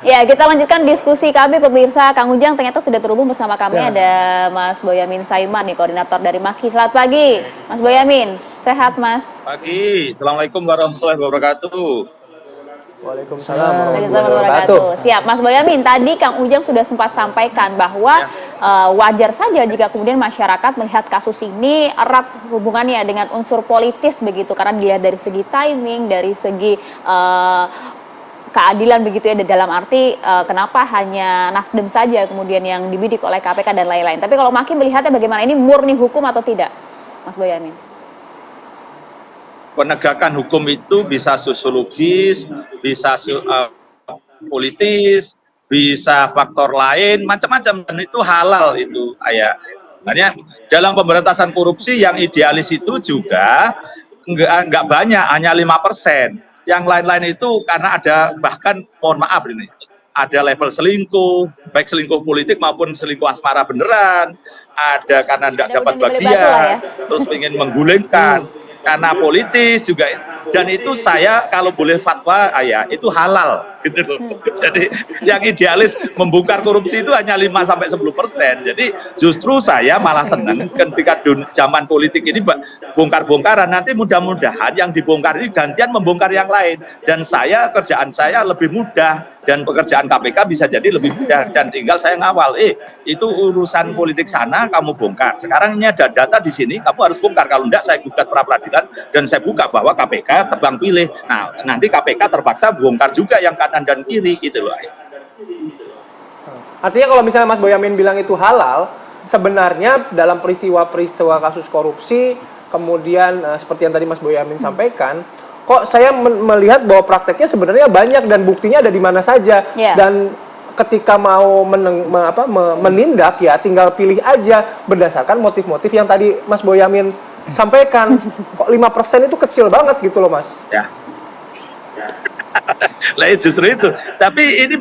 Ya, kita lanjutkan diskusi kami pemirsa. Kang Ujang ternyata sudah terhubung bersama kami. Ada Mas Boyamin Saiman nih, koordinator dari MAKI. Selamat pagi, Mas Boyamin. Sehat, Mas? Pagi, Assalamualaikum warahmatullahi wabarakatuh. Waalaikumsalam Waalaikumsalam warahmatullahi warahmatullahi wabarakatuh. wabarakatuh. Siap, Mas Boyamin. Tadi Kang Ujang sudah sempat sampaikan bahwa wajar saja jika kemudian masyarakat melihat kasus ini erat hubungannya dengan unsur politis begitu, karena dilihat dari segi timing, dari segi keadilan begitu ya, dalam arti kenapa hanya Nasdem saja kemudian yang dibidik oleh KPK dan lain-lain. Tapi kalau Maki melihatnya bagaimana, ini murni hukum atau tidak, Mas Boyamin? Penegakan hukum itu bisa sosiologis, bisa politis, bisa faktor lain, macam-macam, dan itu halal itu, ayah. Makanya dalam pemberantasan korupsi yang idealis itu juga nggak banyak, hanya 5%. Yang lain-lain itu karena ada, bahkan mohon maaf ini, ada level selingkuh, baik selingkuh politik maupun selingkuh asmara beneran, ada karena tidak dapat bagian, terus ingin menggulingkan, karena politis juga, dan itu saya kalau boleh fatwa ayah itu halal gitu loh. Jadi yang idealis membongkar korupsi itu hanya 5-10%. Jadi justru saya malah senang ketika zaman politik ini bongkar-bongkaran, nanti mudah-mudahan yang dibongkar ini gantian membongkar yang lain, dan kerjaan saya lebih mudah, dan pekerjaan KPK bisa jadi lebih mudah, dan tinggal saya ngawal, itu urusan politik sana kamu bongkar, sekarang ini ada data di sini kamu harus bongkar, kalau enggak saya gugat pra peradilan dan saya buka bahwa KPK tebang pilih. Nah nanti KPK terpaksa bongkar juga yang kanan dan kiri gitu loh. Artinya kalau misalnya Mas Boyamin bilang itu halal, sebenarnya dalam peristiwa-peristiwa kasus korupsi, kemudian seperti yang tadi Mas Boyamin sampaikan, kok saya melihat bahwa prakteknya sebenarnya banyak dan buktinya ada di mana saja. Dan ketika mau menindak ya tinggal pilih aja berdasarkan motif-motif yang tadi Mas Boyamin sampaikan. Kok 5% itu kecil banget gitu loh, Mas. Ya. Lah justru itu. Tapi ini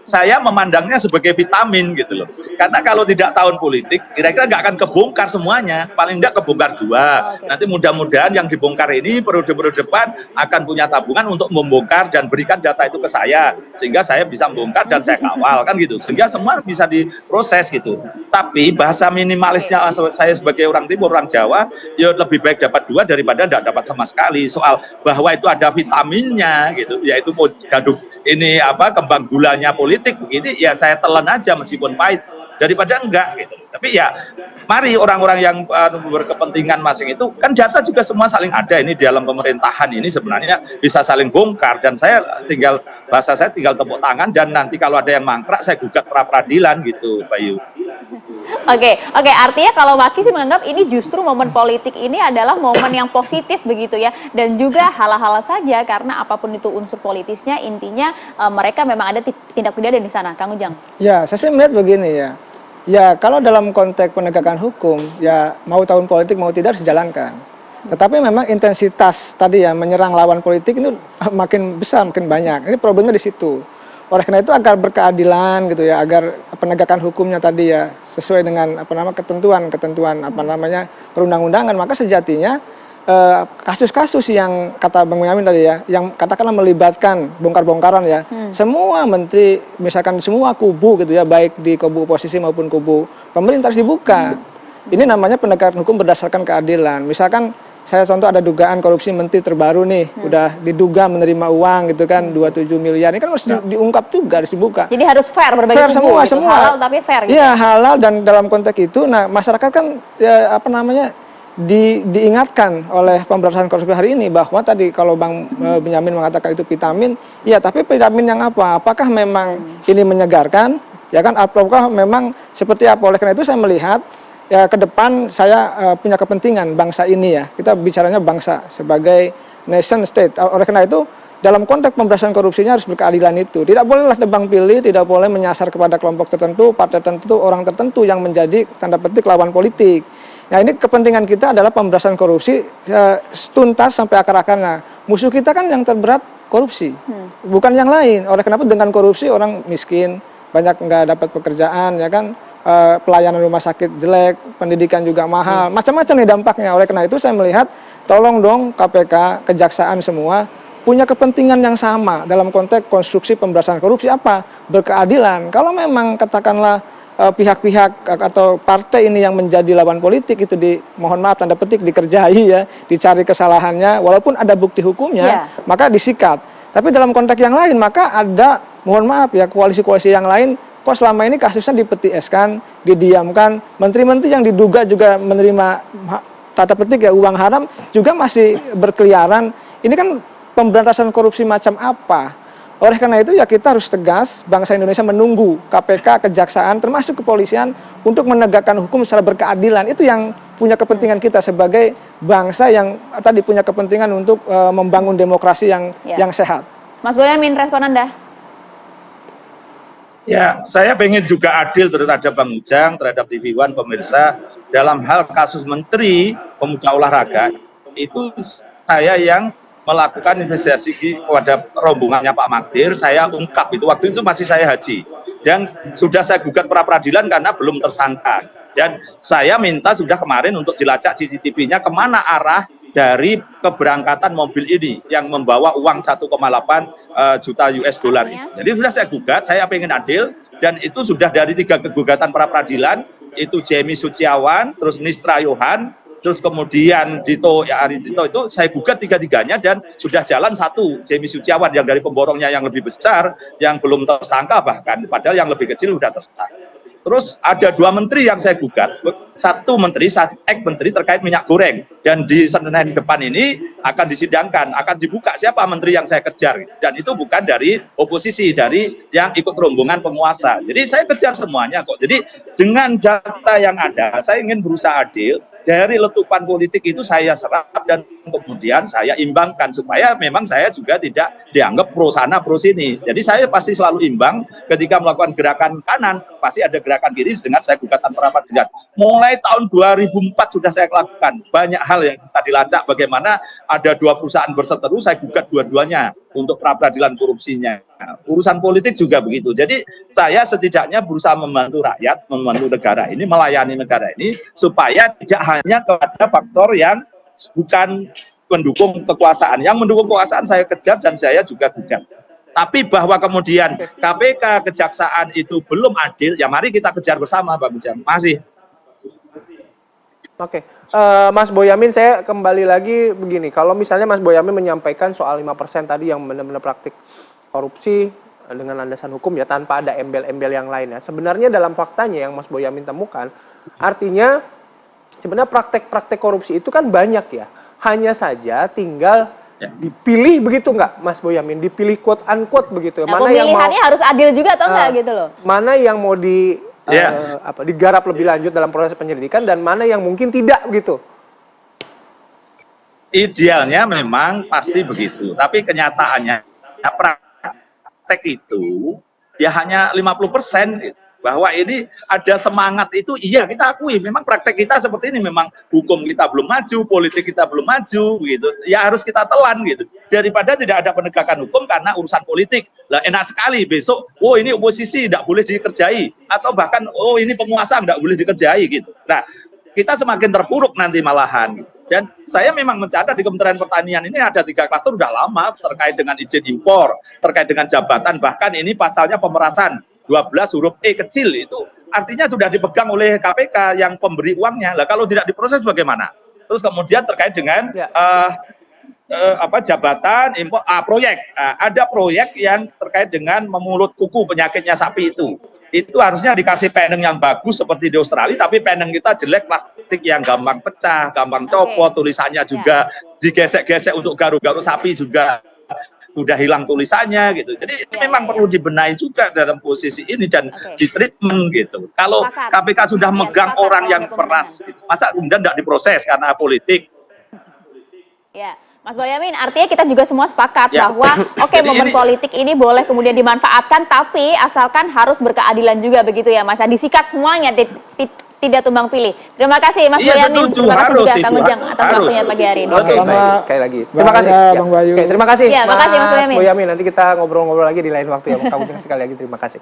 saya memandangnya sebagai vitamin gitu loh. Karena kalau tidak tahun politik, kira-kira nggak akan kebongkar semuanya. Paling nggak kebongkar 2. Nanti mudah-mudahan yang dibongkar ini periode-periode depan akan punya tabungan untuk membongkar dan berikan data itu ke saya, sehingga saya bisa membongkar dan saya kawal kan gitu. Sehingga semua bisa diproses gitu. Tapi bahasa minimalisnya saya sebagai orang Timur, orang Jawa, ya lebih baik dapat 2 daripada tidak dapat sama sekali. Soal bahwa itu ada vitaminnya gitu, yaitu gaduh ini kembang gulanya politik begini, ya saya telan aja meskipun pahit daripada enggak gitu. Tapi ya mari orang-orang yang berkepentingan masing itu kan data juga semua saling ada, ini dalam pemerintahan ini sebenarnya bisa saling bongkar, dan bahasa saya tinggal tepuk tangan, dan nanti kalau ada yang mangkrak saya gugat pra peradilan gitu, Bayu. Oke, artinya kalau Maki sih menganggap ini justru momen politik ini adalah momen yang positif begitu ya, dan juga halal-halal saja karena apapun itu unsur politisnya, intinya mereka memang ada tindak pidana di sana. Kang Ujang. Ya, saya melihat begini ya. Ya, kalau dalam konteks penegakan hukum, ya mau tahun politik mau tidak harus dijalankan. Tetapi memang intensitas tadi ya menyerang lawan politik itu makin besar, makin banyak. Ini problemnya di situ. Oleh karena itu agar berkeadilan gitu ya, agar penegakan hukumnya tadi ya sesuai dengan ketentuan perundang-undangan, maka sejatinya kasus-kasus yang kata Bang Boyamin tadi ya, yang katakanlah melibatkan bongkar-bongkaran ya, semua menteri, misalkan semua kubu gitu ya, baik di kubu oposisi maupun kubu pemerintah harus dibuka. Ini namanya penegakan hukum berdasarkan keadilan. Misalkan saya contoh ada dugaan korupsi menteri terbaru nih, udah diduga menerima uang gitu kan, 27 miliar. Ini kan harus diungkap juga, harus dibuka. Jadi harus fair berbagi fair semua, gitu. Halal tapi fair gitu. Iya, halal, dan dalam konteks itu, nah masyarakat kan ya, diingatkan oleh pemberantasan korupsi hari ini bahwa tadi kalau Bang Benyamin mengatakan itu vitamin, ya tapi vitamin yang apa? Apakah memang ini menyegarkan? Ya kan, apakah memang seperti apa? Oleh karena itu saya melihat ya ke depan saya punya kepentingan bangsa ini ya. Kita bicaranya bangsa sebagai nation state. Oleh karena itu dalam konteks pemberantasan korupsinya harus berkeadilan itu. Tidak bolehlah tebang pilih, tidak boleh menyasar kepada kelompok tertentu, partai tertentu, orang tertentu yang menjadi tanda petik lawan politik. Nah ini kepentingan kita adalah pemberantasan korupsi tuntas sampai akar-akarnya. Musuh kita kan yang terberat korupsi, bukan yang lain. Oleh kenapa dengan korupsi orang miskin, banyak nggak dapat pekerjaan ya kan. Pelayanan rumah sakit jelek, pendidikan juga mahal, macam-macam nih dampaknya. Oleh karena itu saya melihat tolong dong KPK, kejaksaan semua punya kepentingan yang sama dalam konteks konstruksi pemberantasan korupsi apa? Berkeadilan. Kalau memang katakanlah pihak-pihak atau partai ini yang menjadi lawan politik itu mohon maaf tanda petik dikerjai ya, dicari kesalahannya walaupun ada bukti hukumnya, maka disikat. Tapi dalam konteks yang lain maka ada mohon maaf ya koalisi-koalisi yang lain kok selama ini kasusnya dipetieskan, didiamkan, menteri-menteri yang diduga juga menerima tanda petik ya uang haram juga masih berkeliaran. Ini kan pemberantasan korupsi macam apa? Oleh karena itu ya kita harus tegas, bangsa Indonesia menunggu KPK, kejaksaan, termasuk kepolisian untuk menegakkan hukum secara berkeadilan. Itu yang punya kepentingan kita sebagai bangsa yang tadi punya kepentingan untuk membangun demokrasi yang sehat. Mas Boyamin, respon Anda? Ya, saya pengen juga adil terhadap Bang Ujang, terhadap TV One, pemirsa. Dalam hal kasus Menteri Pemuda Olahraga, itu saya yang melakukan investigasi kepada rombongannya Pak Magdir, saya ungkap itu. Waktu itu masih saya haji. Dan sudah saya gugat pra peradilan karena belum tersangka. Dan saya minta sudah kemarin untuk dilacak CCTV-nya kemana arah dari keberangkatan mobil ini yang membawa uang 1,8 juta US dollar. Jadi sudah saya gugat, saya pengen adil, dan itu sudah dari 3 kegugatan pra peradilan, itu Jamie Suciawan, terus Nistra Yohan, terus kemudian Dito itu saya gugat 3-tiganya dan sudah jalan 1 Jamie Suciawan yang dari pemborongnya yang lebih besar, yang belum tersangka bahkan, padahal yang lebih kecil sudah tersangka. Terus ada 2 menteri yang saya gugat, 1 menteri, 1 ex-menteri terkait minyak goreng, dan di Senin depan ini akan disidangkan, akan dibuka siapa menteri yang saya kejar, dan itu bukan dari oposisi, dari yang ikut rombongan penguasa. Jadi saya kejar semuanya kok. Jadi dengan data yang ada, saya ingin berusaha adil. Dari letupan politik itu saya serap dan kemudian saya imbangkan supaya memang saya juga tidak dianggap pro sana pro sini. Jadi saya pasti selalu imbang ketika melakukan gerakan kanan, pasti ada gerakan kiri dengan saya gugatan pra peradilan. Mulai tahun 2004 sudah saya lakukan. Banyak hal yang bisa dilacak bagaimana ada 2 perusahaan berseteru, saya gugat dua-duanya untuk pra peradilan korupsinya. Urusan politik juga begitu. Jadi saya setidaknya berusaha membantu rakyat, membantu negara ini, melayani negara ini supaya tidak hanya kepada faktor yang bukan mendukung kekuasaan. Yang mendukung kekuasaan saya kejar dan saya juga gugat. Tapi bahwa kemudian KPK, kejaksaan itu belum adil, ya mari kita kejar bersama, Bang Ujang. Masih. Oke. Mas Boyamin, saya kembali lagi begini. Kalau misalnya Mas Boyamin menyampaikan soal 5% tadi yang benar-benar praktik korupsi dengan landasan hukum ya tanpa ada embel-embel yang lainnya. Sebenarnya dalam faktanya yang Mas Boyamin temukan, artinya sebenarnya praktek-praktek korupsi itu kan banyak ya. Hanya saja tinggal dipilih begitu nggak, Mas Boyamin? Dipilih quote unquote begitu ya. Nah, mana yang mau harus adil juga atau enggak gitu loh. Mana yang mau digarap lebih lanjut dalam proses penyelidikan dan mana yang mungkin tidak begitu. Idealnya memang pasti begitu, tapi kenyataannya praktek itu ya hanya 50% gitu. Bahwa ini ada semangat itu, iya kita akui, memang praktek kita seperti ini, memang hukum kita belum maju, politik kita belum maju, gitu. Ya harus kita telan gitu. Daripada tidak ada penegakan hukum karena urusan politik. Lah enak sekali besok, oh ini oposisi tidak boleh dikerjai, atau bahkan oh ini penguasa tidak boleh dikerjai gitu. Nah kita semakin terpuruk nanti malahan. Gitu. Dan saya memang mencatat di Kementerian Pertanian ini ada 3 klaster sudah lama terkait dengan izin impor, terkait dengan jabatan, bahkan ini pasalnya pemerasan. 12 huruf E kecil itu artinya sudah dipegang oleh KPK yang pemberi uangnya. Lah kalau tidak diproses bagaimana? Terus kemudian terkait dengan jabatan impor proyek. Ada proyek yang terkait dengan memulut kuku penyakitnya sapi itu. Itu harusnya dikasih peneng yang bagus seperti di Australia, tapi peneng kita jelek, plastik yang gampang pecah, gampang copot, tulisannya juga digesek-gesek untuk garu-garu sapi juga udah hilang tulisannya gitu. Jadi ini memang perlu dibenahi juga dalam posisi ini dan di treatment gitu. Kalau KPK sudah megang orang yang peras, gitu, masa kemudian tidak diproses karena politik? Ya, Mas Boyamin, artinya kita juga semua sepakat bahwa momen politik ini boleh kemudian dimanfaatkan, tapi asalkan harus berkeadilan juga begitu ya, Mas. Disikat semuanya, tidak tumbang pilih. Terima kasih Mas Boyamin. Terima kasih juga Kang Ujang atas waktunya pagi hari ini. Sekali lagi. Terima kasih Bang Bayu. Terima kasih. Terima kasih Mas Boyamin. Nanti kita ngobrol-ngobrol lagi di lain waktu ya Kang Ujang, sekali lagi terima kasih.